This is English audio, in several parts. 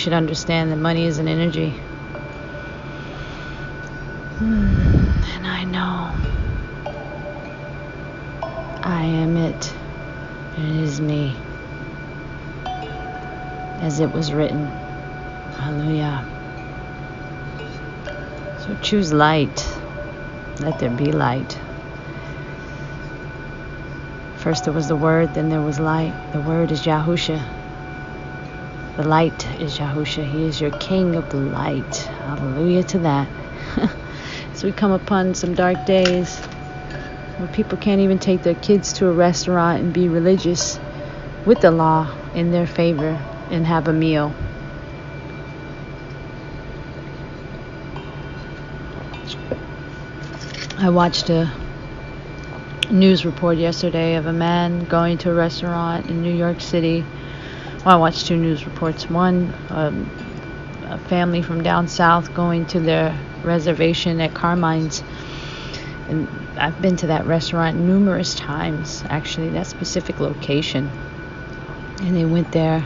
should understand that money is an energy. And I know I am it, and it is me, as it was written. Hallelujah. So choose light. Let there be light. First there was the Word, then there was light. The Word is YAHUSHA. The light is YAHUSHA. He is your King of the light. Hallelujah to that. So we come upon some dark days where people can't even take their kids to a restaurant and be religious with the law in their favor and have a meal. I watched a news report yesterday of a man going to a restaurant in New York City. Well, I watched two news reports. One, a family from down south going to their reservation at Carmine's. And I've been to that restaurant numerous times, actually, that specific location. And they went there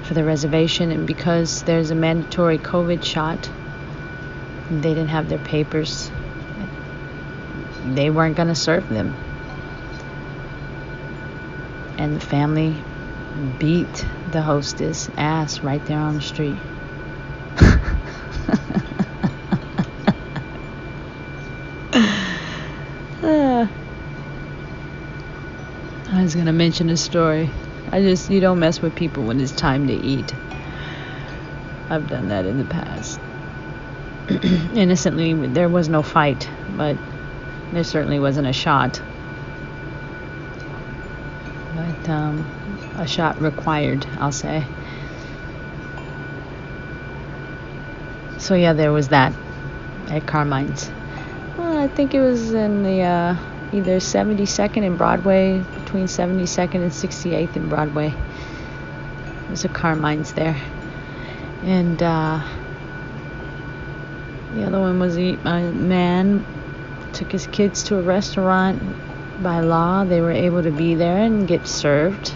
for the reservation, and because there's a mandatory COVID shot, they didn't have their papers. They weren't going to serve them. And the family beat the hostess ass right there on the street. I was going to mention a story. You don't mess with people when it's time to eat. I've done that in the past. Innocently, there was no fight, but there certainly wasn't a shot. But a shot required, I'll say. So yeah, there was that at Carmine's. Well, I think it was in the either 72nd and Broadway, between 72nd and 68th and Broadway. There's a Carmine's there. And the other one was a man took his kids to a restaurant. By law, they were able to be there and get served.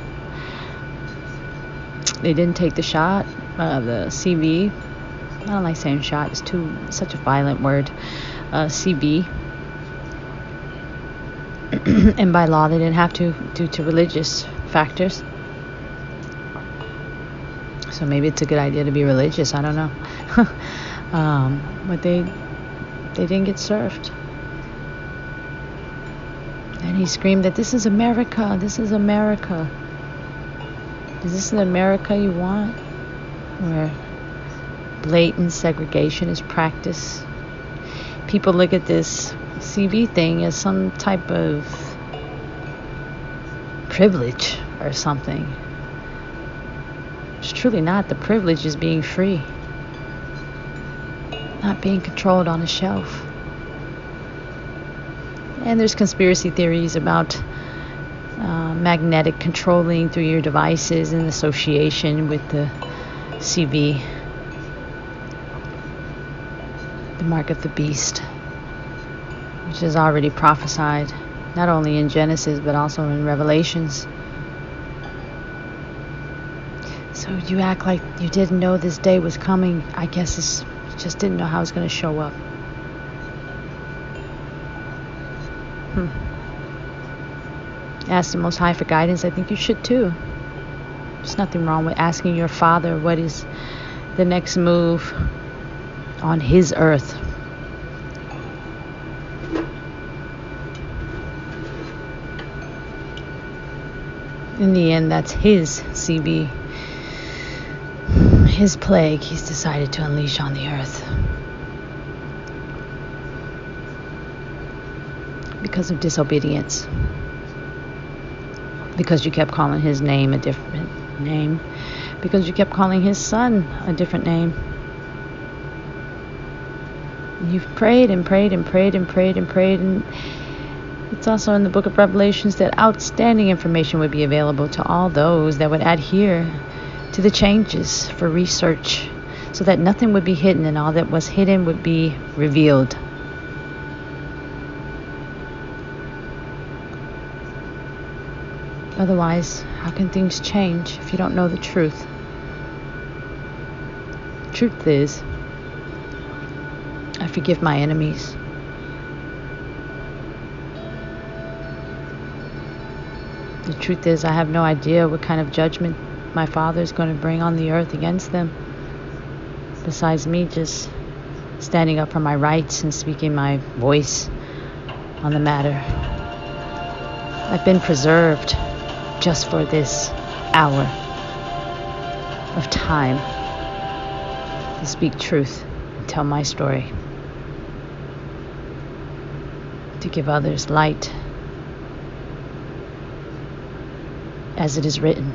They didn't take the shot, the CB. I don't like saying shot. It's such a violent word. CB. And by law, they didn't have to, due to religious factors. So maybe it's a good idea to be religious. I don't know. But they didn't get served. And he screamed that this is America. This is America. Is this the America you want? Where blatant segregation is practiced. People look at this CB thing as some type of privilege or something. It's truly not. The privilege is being free. Not being controlled on a shelf. And there's conspiracy theories about magnetic controlling through your devices in association with the CB, the mark of the beast, which is already prophesied, not only in Genesis, but also in Revelations. So you act like you didn't know this day was coming. I guess you just didn't know how it was going to show up. Ask the Most High for guidance. I think you should too. There's nothing wrong with asking your Father what is the next move on His earth. In the end, that's His CB, His plague He's decided to unleash on the earth. Because of disobedience. Because you kept calling His name a different name. Because you kept calling His Son a different name. You've prayed and prayed and prayed and prayed and prayed. And it's also in the book of Revelations that outstanding information would be available to all those that would adhere to the changes for research, so that nothing would be hidden and all that was hidden would be revealed. Otherwise, how can things change if you don't know the truth? truth is, I forgive my enemies. The truth is, I have no idea what kind of judgment my Father is going to bring on the earth against them, besides me just standing up for my rights and speaking my voice on the matter. I've been preserved just for this hour of time to speak truth and tell my story, to give others light as it is written.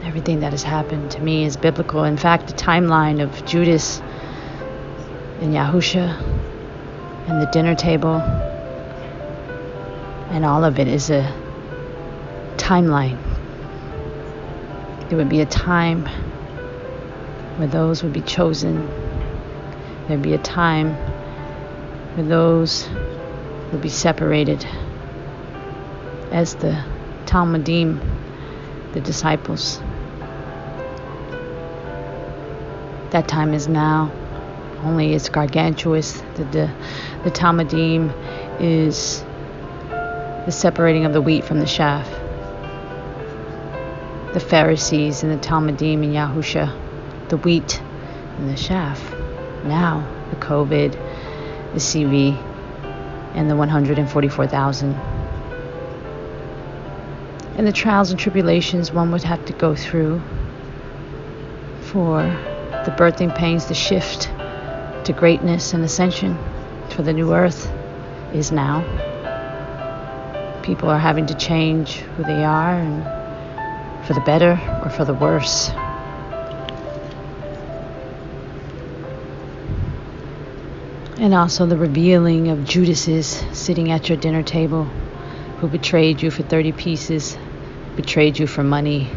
Everything that has happened to me is biblical. In fact, the timeline of Judas and YAHUSHA and the dinner table and all of it is a timeline. There would be a time where those would be chosen. There'd be a time where those would be separated as the Talmudim, the disciples. That time is now, only it's gargantuous. The Talmudim is the separating of the wheat from the chaff. The Pharisees and the Talmudim and YAHUSHA, the wheat and the chaff. Now, the COVID, the CV, and the 144,000. And the trials and tribulations one would have to go through for the birthing pains, the shift to greatness and ascension for the new earth is now. People are having to change who they are, and for the better or for the worse. And also the revealing of Judases sitting at your dinner table who betrayed you for 30 pieces, betrayed you for money.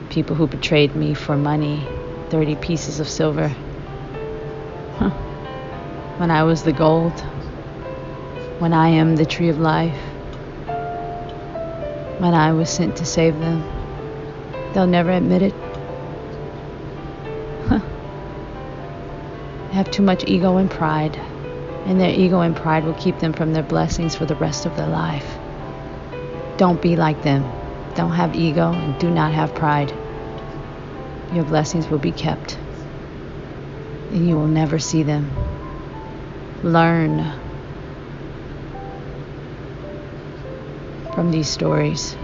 People who betrayed me for money, 30 pieces of silver. When I was the gold, when I am the tree of life, when I was sent to save them, they'll never admit it. They have too much ego and pride, and their ego and pride will keep them from their blessings for the rest of their life. Don't be like them. Don't have ego and do not have pride. Your blessings will be kept, and you will never see them. Learn from these stories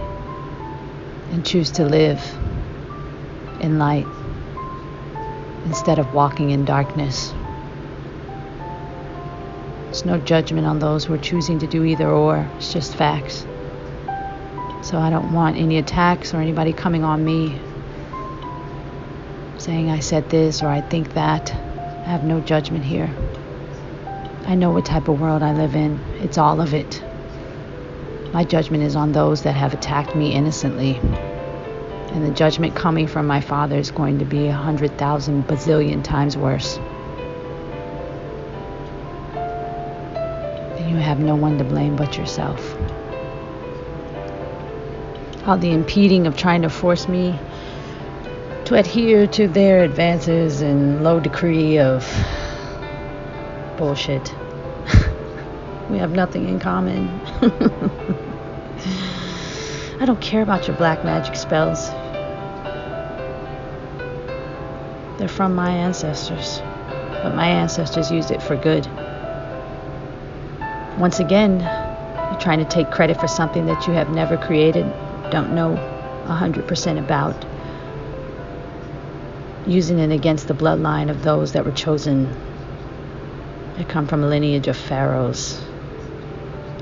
and choose to live in light instead of walking in darkness. There's no judgment on those who are choosing to do either or. It's just facts. So I don't want any attacks or anybody coming on me saying I said this or I think that. I have no judgment here. I know what type of world I live in. It's all of it. My judgment is on those that have attacked me innocently. And the judgment coming from my Father is going to be 100,000 bazillion times worse. And you have no one to blame but yourself. All the impeding of trying to force me to adhere to their advances and low decree of bullshit. We have nothing in common. I don't care about your black magic spells. They're from my ancestors, but my ancestors used it for good. Once again, you're trying to take credit for something that you have never created, don't know 100% about, using it against the bloodline of those that were chosen. I come from a lineage of pharaohs.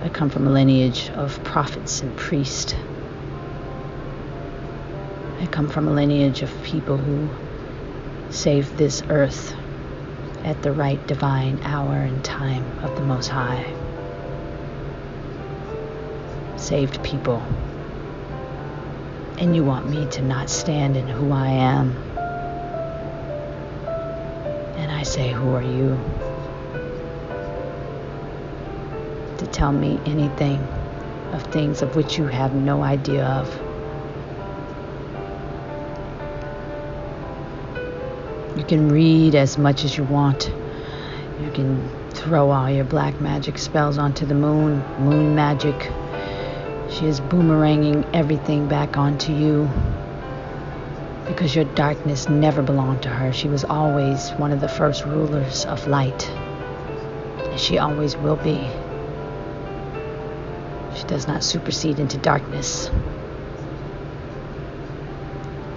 I come from a lineage of prophets and priests. I come from a lineage of people who saved this earth at the right divine hour and time of the Most High. Saved people. And you want me to not stand in who I am. And I say, who are you? To tell me anything of things of which you have no idea of. You can read as much as you want. You can throw all your black magic spells onto the moon, moon magic. She is boomeranging everything back onto you because your darkness never belonged to her. She was always one of the first rulers of light, and she always will be. She does not supersede into darkness.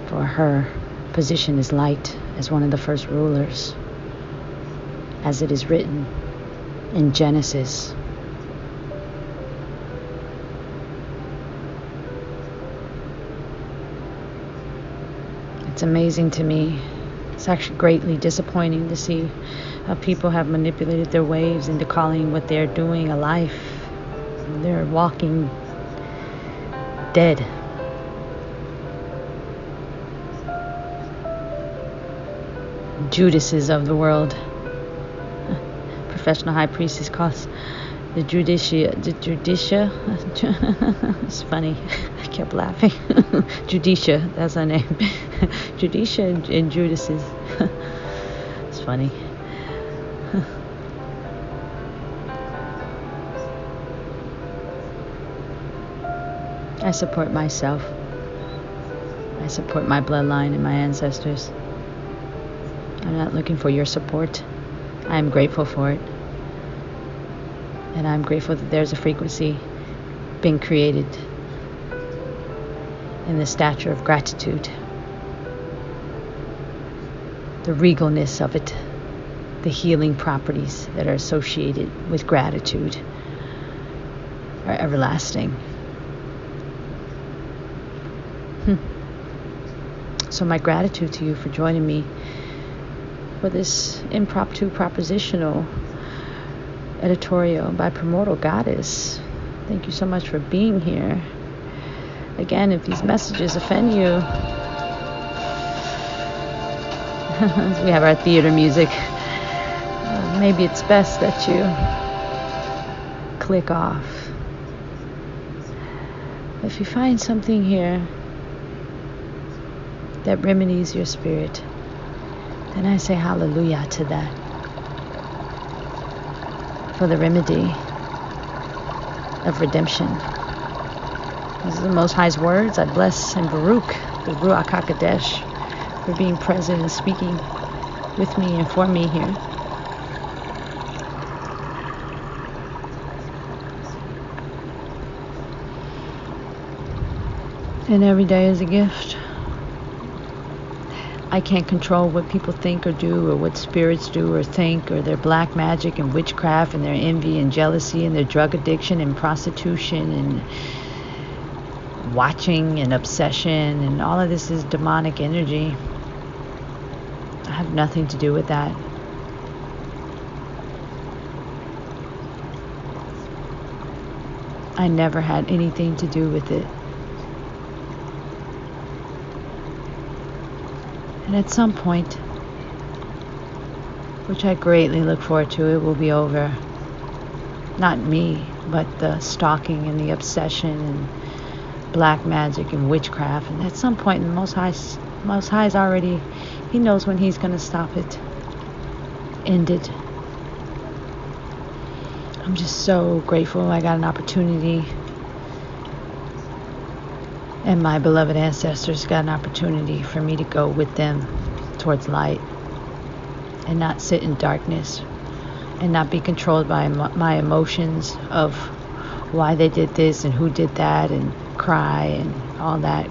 For her position is light as one of the first rulers, as it is written in Genesis. It's amazing to me. It's actually greatly disappointing to see how people have manipulated their waves into calling what they're doing a life. They're walking dead. Judases of the world. Professional high priestess calls the Judicia. It's funny. I kept laughing. Judicia, that's her name. Judicia and Judases. It's funny. I support myself. I support my bloodline and my ancestors. I'm not looking for your support. I'm grateful for it. And I'm grateful that there's a frequency being created in the stature of gratitude. The regalness of it, the healing properties that are associated with gratitude are everlasting. So my gratitude to you for joining me for this impromptu propositional editorial by Primordial Goddess. Thank you so much for being here. Again, if these messages offend you, we have our theater music. Maybe it's best that you click off. If you find something here that remedies your spirit, then I say hallelujah to that. For the remedy of redemption. These are the Most High's words. I bless and Baruch, the Ruach HaKodesh, for being present and speaking with me and for me here. And every day is a gift. I can't control what people think or do, or what spirits do or think, or their black magic and witchcraft and their envy and jealousy and their drug addiction and prostitution and watching and obsession, and all of this is demonic energy. I have nothing to do with that. I never had anything to do with it. And at some point, which I greatly look forward to, it will be over. Not me, but the stalking and the obsession and black magic and witchcraft. And at some point, the Most High's already, He knows when He's going to stop it, end it. I'm just so grateful I got an opportunity, and my beloved ancestors got an opportunity for me to go with them towards light and not sit in darkness and not be controlled by my emotions of why they did this and who did that and cry and all that